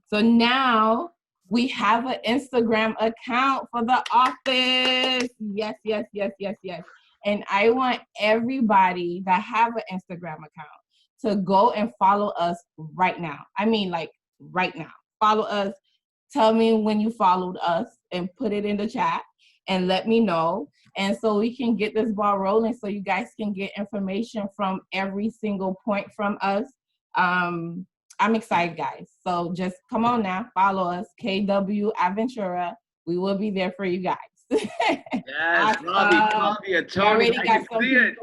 So now we have an Instagram account for the office. Yes, yes, yes, yes, yes. And I want everybody that have an Instagram account to go and follow us right now. I mean, like right now. Follow us. Tell me when you followed us and put it in the chat and let me know. And so we can get this ball rolling so you guys can get information from every single point from us. I'm excited, guys. So just come on now, follow us, kwAventura. We will be there for you guys. Yes, Robbie, I told you, I can see it.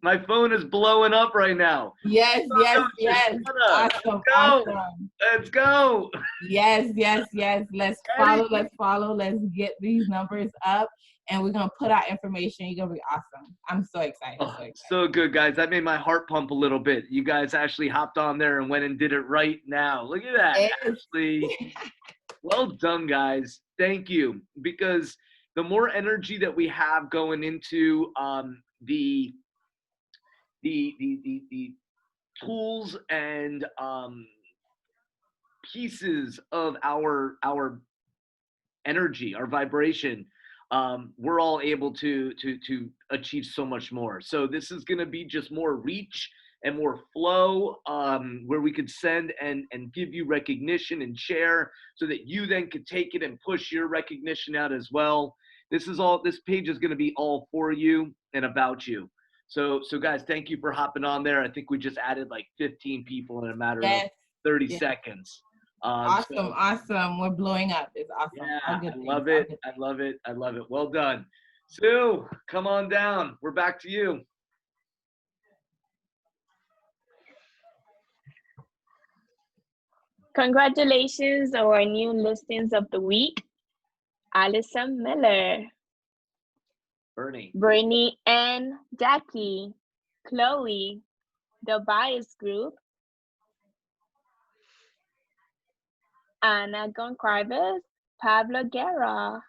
My phone is blowing up right now. Yes, yes, yes. Awesome, awesome. Let's go. Yes, yes, yes. Let's follow. Let's get these numbers up. And we're going to put out information. You're going to be awesome. I'm so excited. Oh, so good, guys. That made my heart pump a little bit. You guys actually hopped on there and went and did it right now. Look at that. Yes. Ashley. Well done, guys. Thank you. Because the more energy that we have going into the tools and pieces of our energy, our vibration, we're all able to achieve so much more. So this is going to be just more reach and more flow, where we could send and give you recognition and share so that you then could take it and push your recognition out as well. This page is going to be all for you and about you. So guys, thank you for hopping on there. I think we just added like 15 people in a matter of 30 seconds. Awesome. We're blowing up. It's awesome. Yeah, I love it. I love it. I love it. Well done. Sue, come on down. We're back to you. Congratulations on our new listings of the week. Allison Miller, Bernie and Jackie, Chloe, The Bias Group, Ana Goncalves, Pablo Guerra.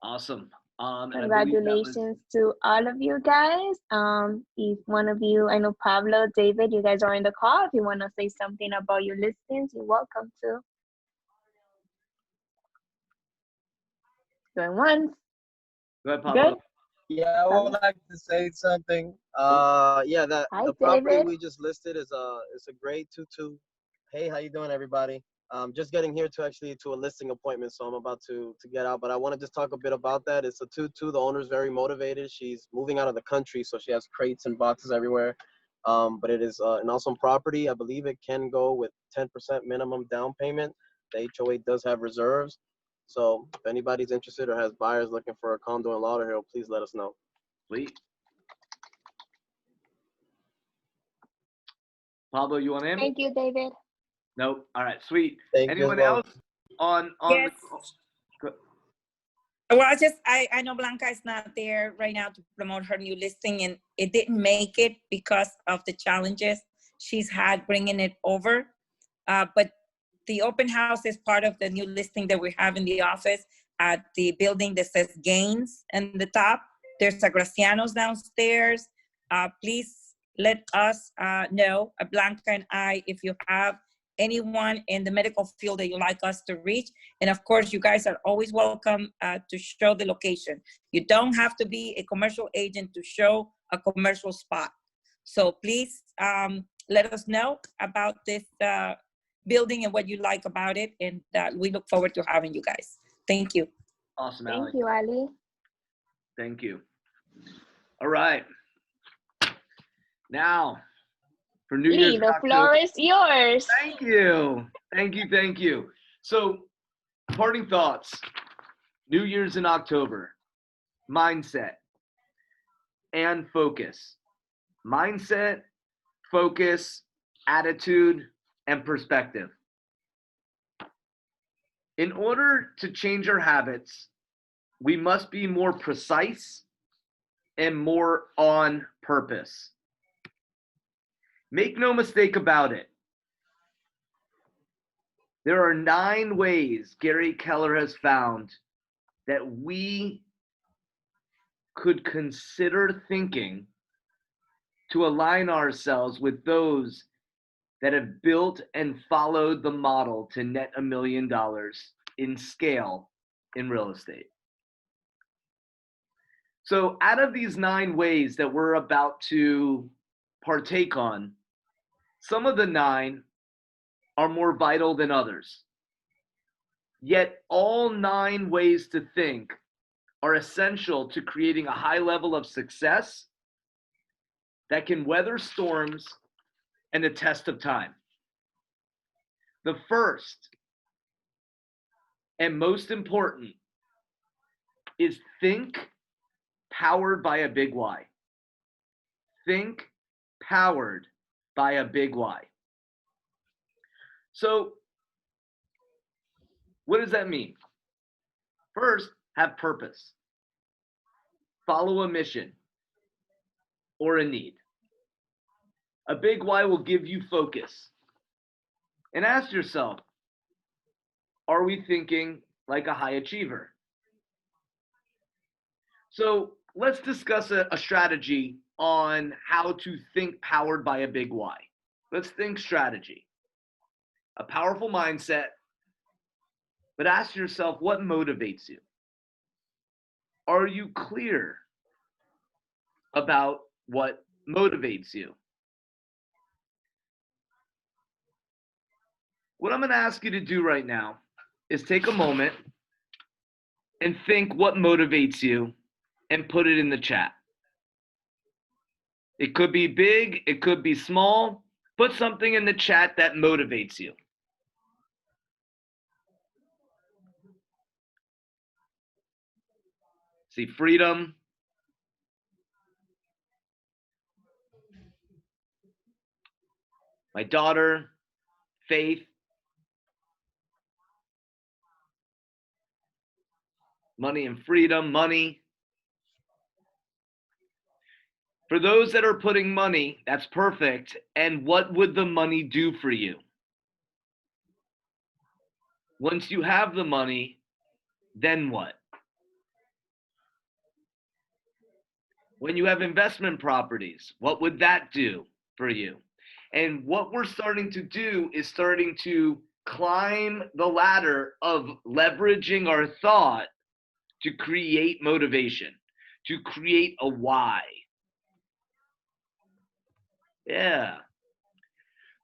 Awesome. Congratulations to all of you guys. If one of you, I know Pablo, David, you guys are in the call. If you want to say something about your listings, you're welcome to. Going once. Go ahead, Pablo. Good. Yeah, I would like to say something. Yeah, the property David. we just listed is a grade 2-2. Hey, how you doing, everybody? Just getting here to a listing appointment, so I'm about to get out. But I want to just talk a bit about that. It's a 2-2. The owner's very motivated. She's moving out of the country, so she has crates and boxes everywhere. But it is an awesome property. I believe it can go with 10% minimum down payment. The HOA does have reserves. So if anybody's interested or has buyers looking for a condo in Lauderhill, please let us know. Sweet. Pablo, you want in? Thank you, David. Nope. All right, sweet. Thank Anyone you as well. else on Yes. the Well, I know Blanca is not there right now to promote her new listing, and it didn't make it because of the challenges she's had bringing it over. But the open house is part of the new listing that we have in the office at the building that says Gaines in the top. There's a Graciano's downstairs. Please let us know, Blanca and I, if you have anyone in the medical field that you like us to reach. And of course, you guys are always welcome to show the location. You don't have to be a commercial agent to show a commercial spot. So please let us know about this building and what you like about it. And we look forward to having you guys. Thank you. Awesome, Thank Alex. you, Ali. Thank you. All right. Now, for New Year's Lee, the cocktail. floor is yours. Thank you. Thank you. Thank you. So, parting thoughts. New Year's in October. Mindset and focus. Mindset, focus, attitude, and perspective. In order to change our habits, we must be more precise and more on purpose. Make no mistake about it. There are 9 ways Gary Keller has found that we could consider thinking to align ourselves with those that have built and followed the model to net $1 million in scale in real estate. So out of these 9 ways that we're about to partake on, some of the 9 are more vital than others. Yet all 9 ways to think are essential to creating a high level of success that can weather storms and the test of time. The first and most important is think powered by a big why. Think powered by a big why. So, what does that mean? First, have purpose. Follow a mission or a need. A big why will give you focus. And ask yourself, are we thinking like a high achiever? So let's discuss a strategy on how to think powered by a big why. Let's think strategy. A powerful mindset, but ask yourself, what motivates you? Are you clear about what motivates you? What I'm going to ask you to do right now is take a moment and think what motivates you and put it in the chat. It could be big, it could be small. Put something in the chat that motivates you. See, freedom. My daughter, faith. Money and freedom, money. For those that are putting money, that's perfect. And what would the money do for you? Once you have the money, then what? When you have investment properties, what would that do for you? And what we're starting to do is starting to climb the ladder of leveraging our thought to create motivation, to create a why. Yeah.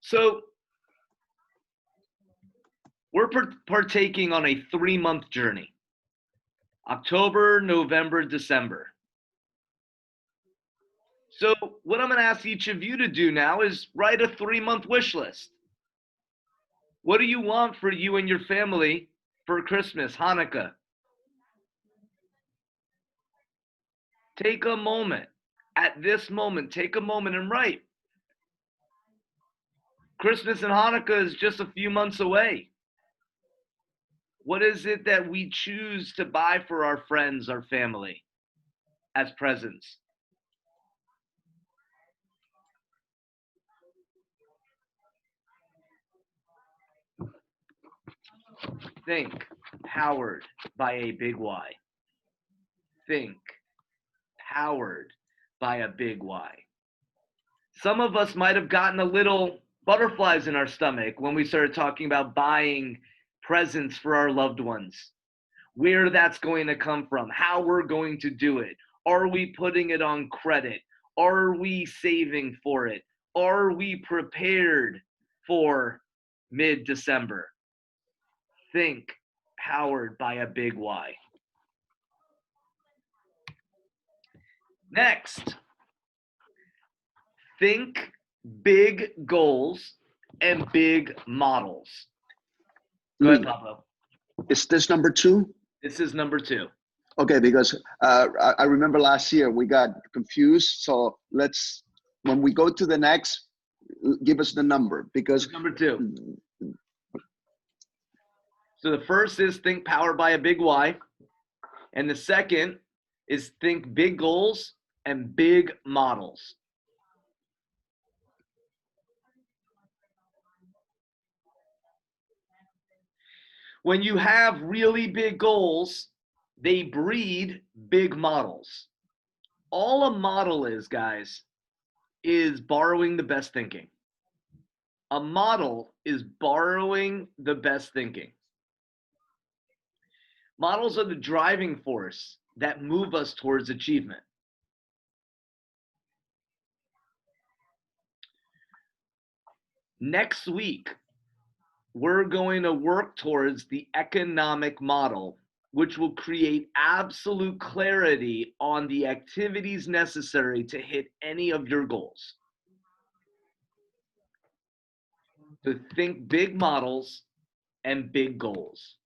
So we're partaking on a 3-month journey. October, November, December. So what I'm going to ask each of you to do now is write a 3-month wish list. What do you want for you and your family for Christmas, Hanukkah? Take a moment. At this moment, take a moment and write. Christmas and Hanukkah is just a few months away. What is it that we choose to buy for our friends, our family, as presents? Think powered by a big why. Think powered by a big why. Some of us might have gotten a little butterflies in our stomach when we started talking about buying presents for our loved ones, where that's going to come from, how we're going to do it. Are we putting it on credit? Are we saving for it? Are we prepared for mid-December? Think powered by a big why. Next, think big goals and big models. Go ahead, Pablo. Is this number 2? This is number 2. Okay, because I remember last year we got confused. So let's, when we go to the next, give us the number, because number 2. So the first is think powered by a big why. And the second is think big goals and big models. When you have really big goals, they breed big models. All a model is, guys, is borrowing the best thinking. A model is borrowing the best thinking. Models are the driving force that move us towards achievement. Next week, we're going to work towards the economic model, which will create absolute clarity on the activities necessary to hit any of your goals. So think big models and big goals.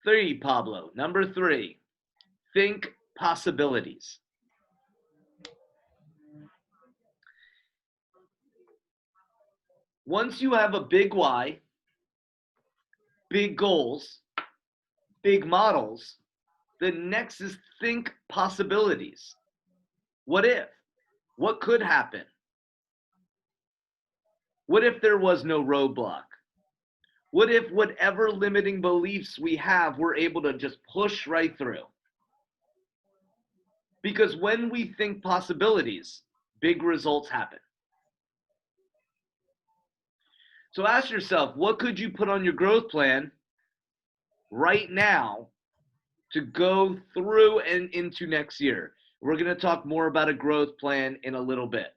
3, Pablo. Number 3, think possibilities. Once you have a big why, big goals, big models, the next is think possibilities. What if? What could happen? What if there was no roadblock? What if whatever limiting beliefs we have, we're able to just push right through? Because when we think possibilities, big results happen. So ask yourself, what could you put on your growth plan right now to go through and into next year? We're going to talk more about a growth plan in a little bit.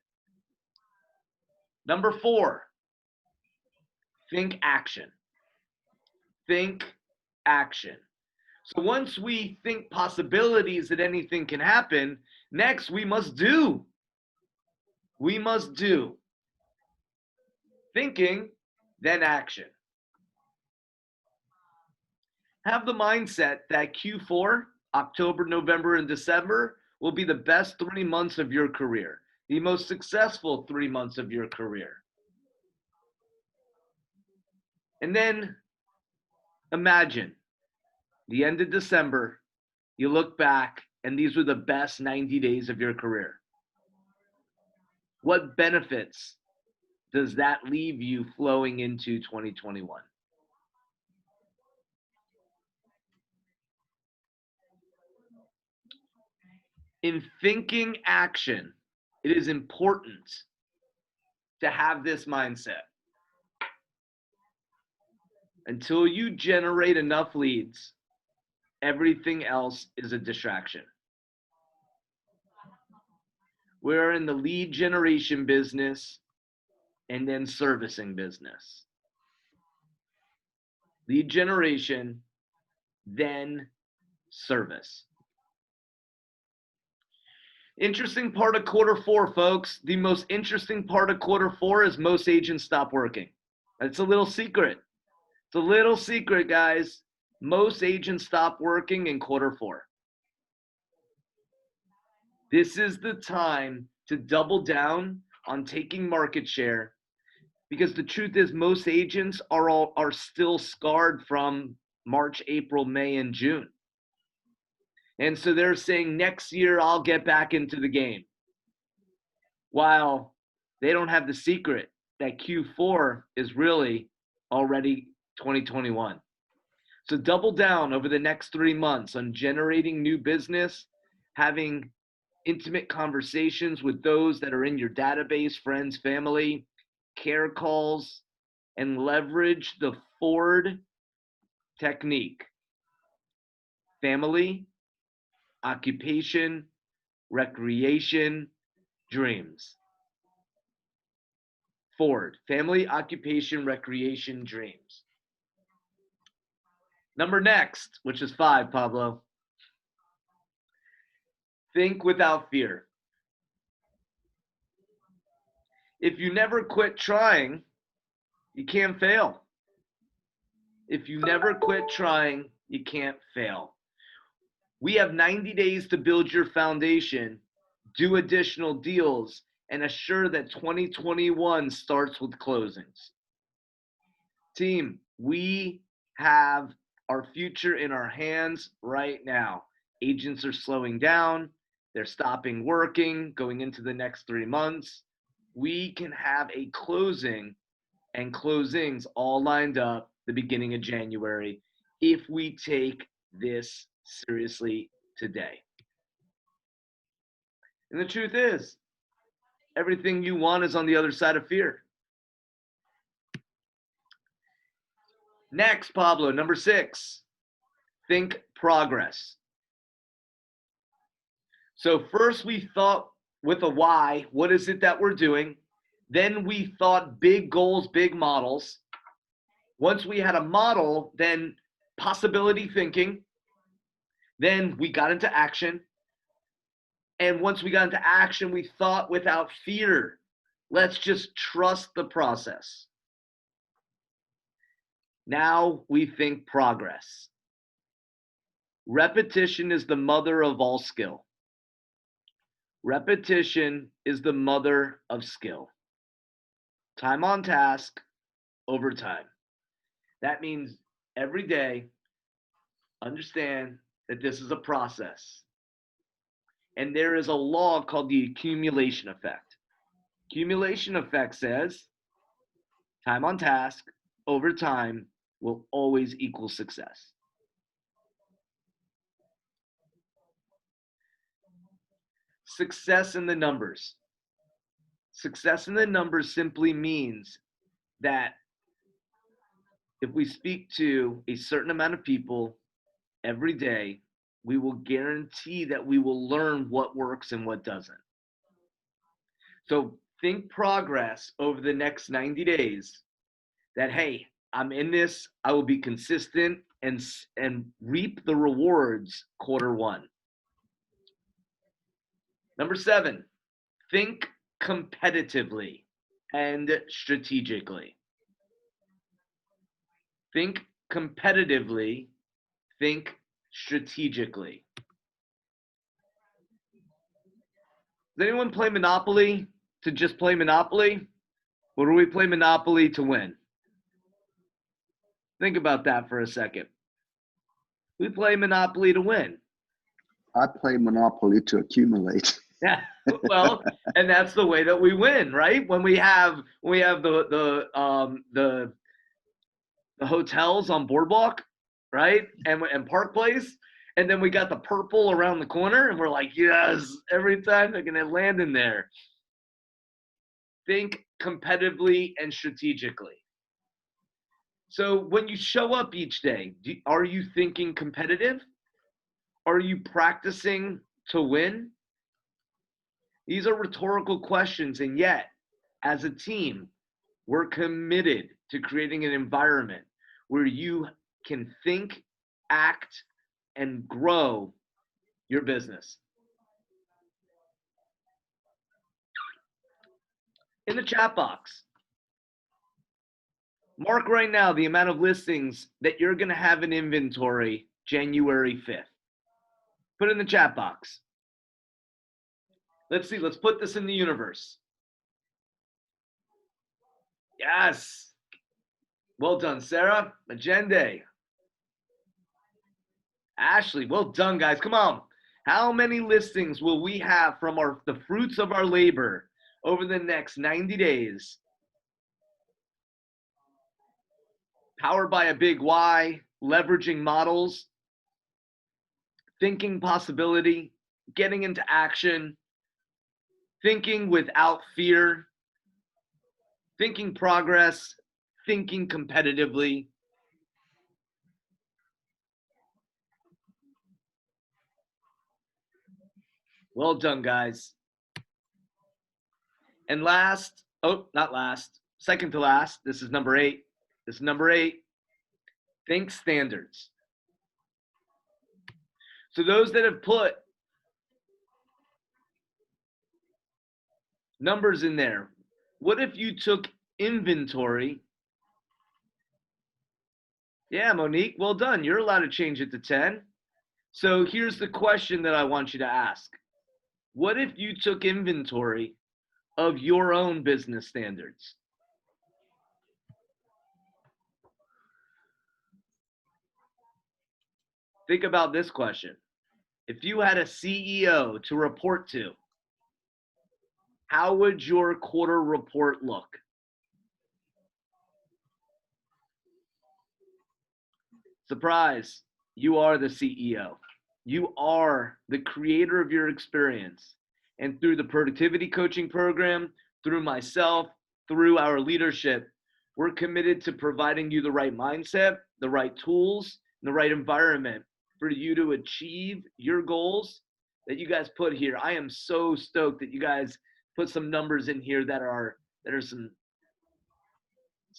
Number 4, think action. Think action. So once we think possibilities that anything can happen, next we must do. We must do. Thinking, then action. Have the mindset that Q4, October, November, and December will be the best 3 months of your career, the most successful 3 months of your career. And then imagine the end of December, you look back and these were the best 90 days of your career. What benefits does that leave you flowing into 2021? In thinking action, it is important to have this mindset. Until you generate enough leads, everything else is a distraction. We're in the lead generation business and then servicing business. Lead generation, then service. Interesting part of Q4, folks. The most interesting part of Q4 is most agents stop working. It's a little secret. It's a little secret, guys. Most agents stop working in Q4. This is the time to double down on taking market share, because the truth is most agents are still scarred from March, April, May, and June. And so they're saying next year I'll get back into the game. While they don't have the secret that Q4 is really already 2021. So double down over the next 3 months on generating new business, having intimate conversations with those that are in your database, friends, family, care calls, and leverage the Ford technique: family, occupation, recreation, dreams. Ford, family, occupation, recreation, dreams. Number next, which is 5, Pablo. Think without fear. If you never quit trying, you can't fail. If you never quit trying, you can't fail. We have 90 days to build your foundation, do additional deals, and assure that 2021 starts with closings. Team, we have our future in our hands right now. Agents are slowing down. They're stopping working, going into the next 3 months. We can have a closing and closings all lined up the beginning of January if we take this seriously today. And the truth is, everything you want is on the other side of fear. Next, Pablo, number 6, think progress. So first we thought with a why, what is it that we're doing? Then we thought big goals, big models. Once we had a model, then possibility thinking. Then we got into action. And once we got into action, we thought without fear. Let's just trust the process. Now we think progress. Repetition is the mother of all skill. Repetition is the mother of skill. Time on task, over time. That means every day, understand that this is a process. And there is a law called the accumulation effect. Accumulation effect says time on task over time will always equal success. Success in the numbers. Success in the numbers simply means that if we speak to a certain amount of people every day, we will guarantee that we will learn what works and what doesn't. So think progress over the next 90 days that, hey, I'm in this, I will be consistent and reap the rewards Q1. Number 7, think competitively and strategically. Think competitively, think strategically. Does anyone play Monopoly to just play Monopoly? Or do we play Monopoly to win? Think about that for a second. We play Monopoly to win. I play Monopoly to accumulate. Yeah, well, and that's the way that we win, right? When we have the hotels on Boardwalk, right, and Park Place, and then we got the purple around the corner, and we're like, yes, every time they're gonna land in there. Think competitively and strategically. So when you show up each day, are you thinking competitive? Are you practicing to win? These are rhetorical questions, and yet, as a team, we're committed to creating an environment where you can think, act, and grow your business. In the chat box, mark right now the amount of listings that you're going to have in inventory January 5th. Put it in the chat box. Let's see, let's put this in the universe. Yes. Well done, Sarah. Magende. Ashley, well done, guys. Come on. How many listings will we have from the fruits of our labor over the next 90 days? Powered by a big why, leveraging models, thinking possibility, getting into action, thinking without fear. thinking progress, thinking competitively. Well done, guys. And last, oh, not last, second to last, this is number 8. This is number 8, think standards. So those that have put numbers in there, what if you took inventory? Yeah, Monique, well done. You're allowed to change it to 10. So here's the question that I want you to ask. What if you took inventory of your own business standards? Think about this question. If you had a CEO to report to, how would your quarter report look? Surprise, you are the CEO. You are the creator of your experience. And through the productivity coaching program, through myself, through our leadership, we're committed to providing you the right mindset, the right tools, and the right environment for you to achieve your goals that you guys put here. I am so stoked that you guys put some numbers in here that are some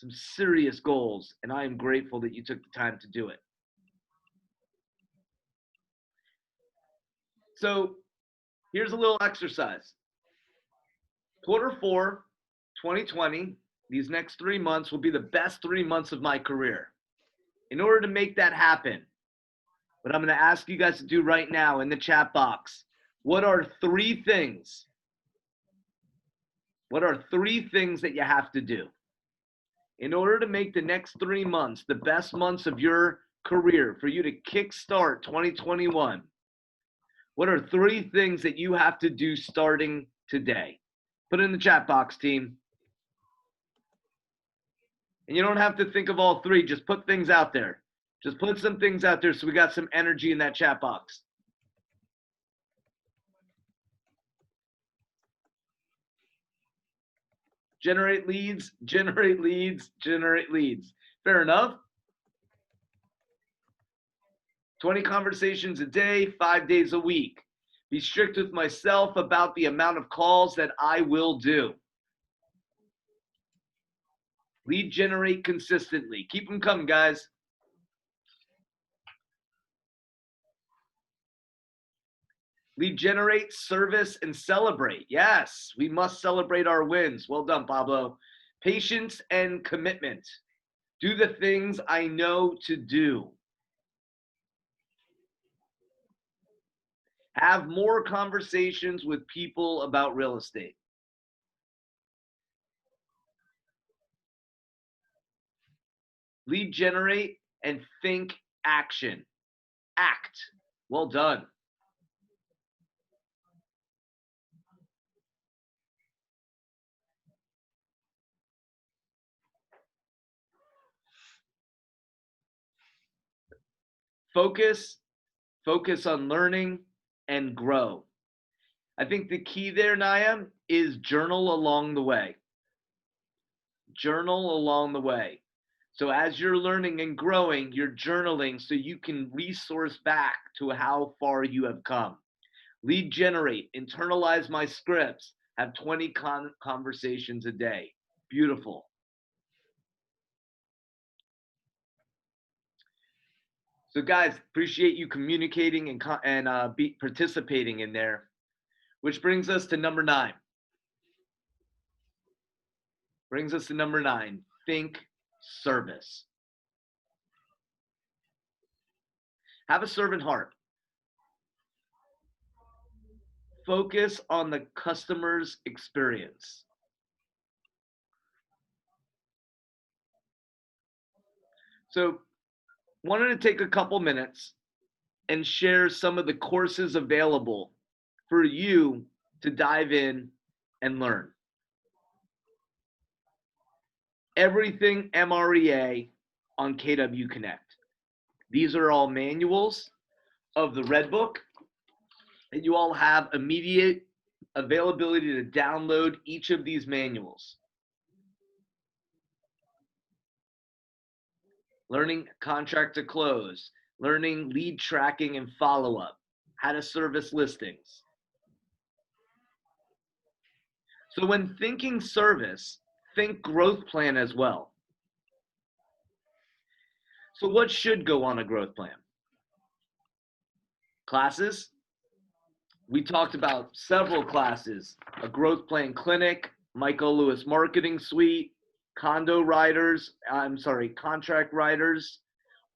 serious goals, and I am grateful that you took the time to do it. So here's a little exercise. Quarter 4, 2020, these next 3 months will be the best 3 months of my career. In order to make that happen, what I'm going to ask you guys to do right now in the chat box, what are 3 things? What are 3 things that you have to do in order to make the next 3 months the best months of your career, for you to kickstart 2021? What are 3 things that you have to do starting today? Put it in the chat box, team. And you don't have to think of all 3. Just put things out there. Just put some things out there so we got some energy in that chat box. Generate leads, generate leads, generate leads. Fair enough. 20 conversations a day, 5 days a week. Be strict with myself about the amount of calls that I will do. Lead generate consistently. Keep them coming, guys. Lead generate, service, and celebrate. Yes, we must celebrate our wins. Well done, Pablo. Patience and commitment. Do the things I know to do. Have more conversations with people about real estate. Lead generate and think action. Act. Well done. Focus on learning and grow. I think the key there, Naya, is journal along the way. Journal along the way. So as you're learning and growing, you're journaling so you can resource back to how far you have come. Lead generate, internalize my scripts, have 20 conversations a day. Beautiful. So guys, appreciate you communicating and participating in there, which brings us to number 9. Think service. Have a servant heart. Focus on the customer's experience. So, wanted to take a couple minutes and share some of the courses available for you to dive in and learn. Everything MREA on KW Connect. These are all manuals of the Red Book, and you all have immediate availability to download each of these manuals. learning contract to close, learning lead tracking and follow-up, how to service listings. So when thinking service, think growth plan as well. So what should go on a growth plan? Classes. We talked about several classes, a growth plan clinic, Michael Lewis marketing suite, contract writers,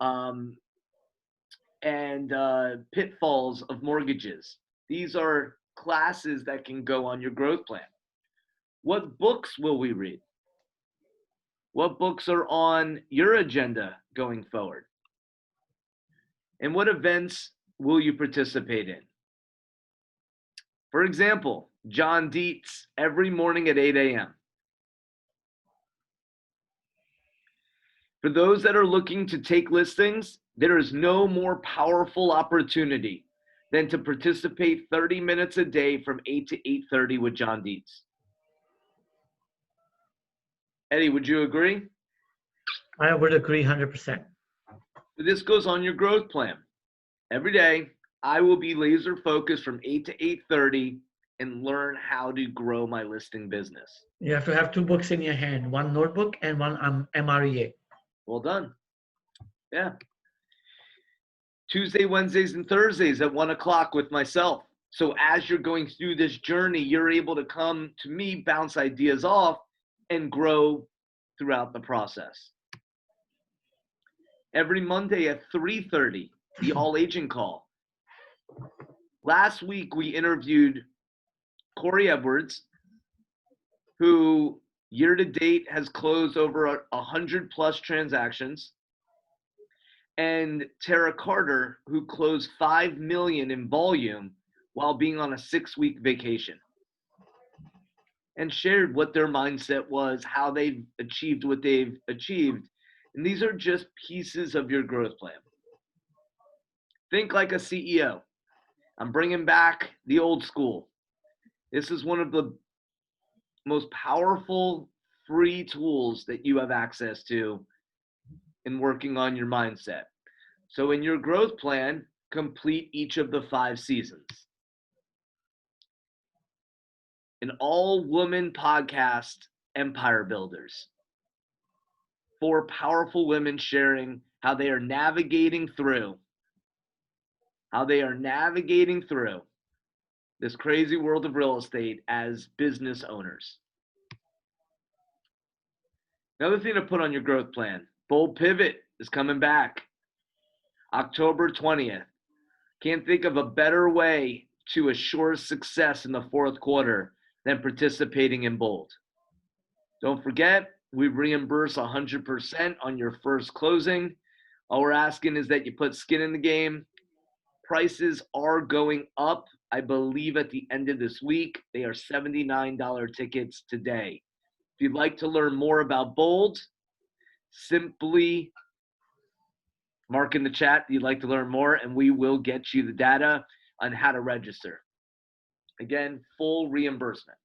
and pitfalls of mortgages. These are classes that can go on your growth plan. What books will we read? What books are on your agenda going forward? And what events will you participate in? For example, John Dietz every morning at 8 a.m. For those that are looking to take listings, there is no more powerful opportunity than to participate 30 minutes a day from 8 to 8:30 with John Dietz. Eddie, would you agree? I would agree 100%. This goes on your growth plan. Every day, I will be laser focused from 8 to 8:30 and learn how to grow my listing business. You have to have two books in your hand, one notebook and one MREA. Well done. Yeah. Tuesday, Wednesdays, and Thursdays at 1 o'clock with myself. So as you're going through this journey, you're able to come to me, bounce ideas off, and grow throughout the process. Every Monday at 3:30, the all agent call. Last week, we interviewed Corey Edwards, who year to date has closed over 100 plus transactions, and Tara Carter, who closed 5 million in volume while being on a 6-week vacation, and shared what their mindset was, how they've achieved what they've achieved. And these are just pieces of your growth plan. Think like a CEO. I'm bringing back the old school. This is one of the most powerful free tools that you have access to in working on your mindset. So in your growth plan, complete each of the 5 seasons. An all-woman podcast, Empire Builders. 4 powerful women sharing how they are navigating through this crazy world of real estate as business owners. Another thing to put on your growth plan, Bold Pivot is coming back. October 20th. Can't think of a better way to assure success in the 4th quarter than participating in Bold. Don't forget, we reimburse 100% on your first closing. All we're asking is that you put skin in the game. Prices are going up. I believe at the end of this week, they are $79 tickets today. If you'd like to learn more about Bold, simply mark in the chat that you'd like to learn more, and we will get you the data on how to register. Again, full reimbursement.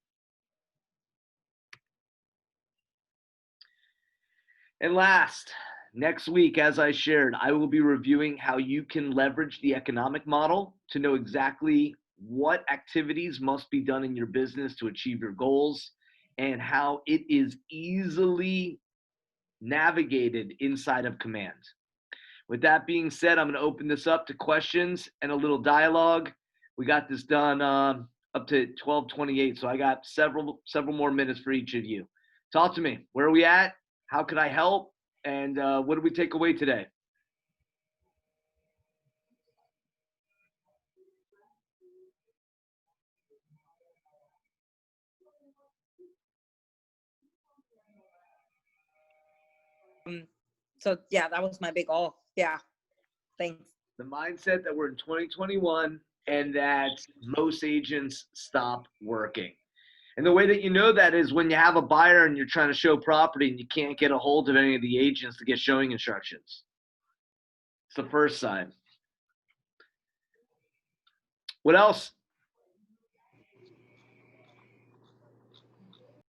And last, next week, as I shared, I will be reviewing how you can leverage the economic model to know exactly what activities must be done in your business to achieve your goals and how it is easily navigated inside of Command. With that being said, I'm going to open this up to questions and a little dialogue. We got this done up to 12:28, so I got several more minutes for each of you. Talk to me. Where are we at? How could I help? And what did we take away today? So yeah, that was my big all. Yeah, thanks. The mindset that we're in 2021 and that most agents stop working. And the way that you know that is when you have a buyer and you're trying to show property and you can't get a hold of any of the agents to get showing instructions. It's the first sign. What else?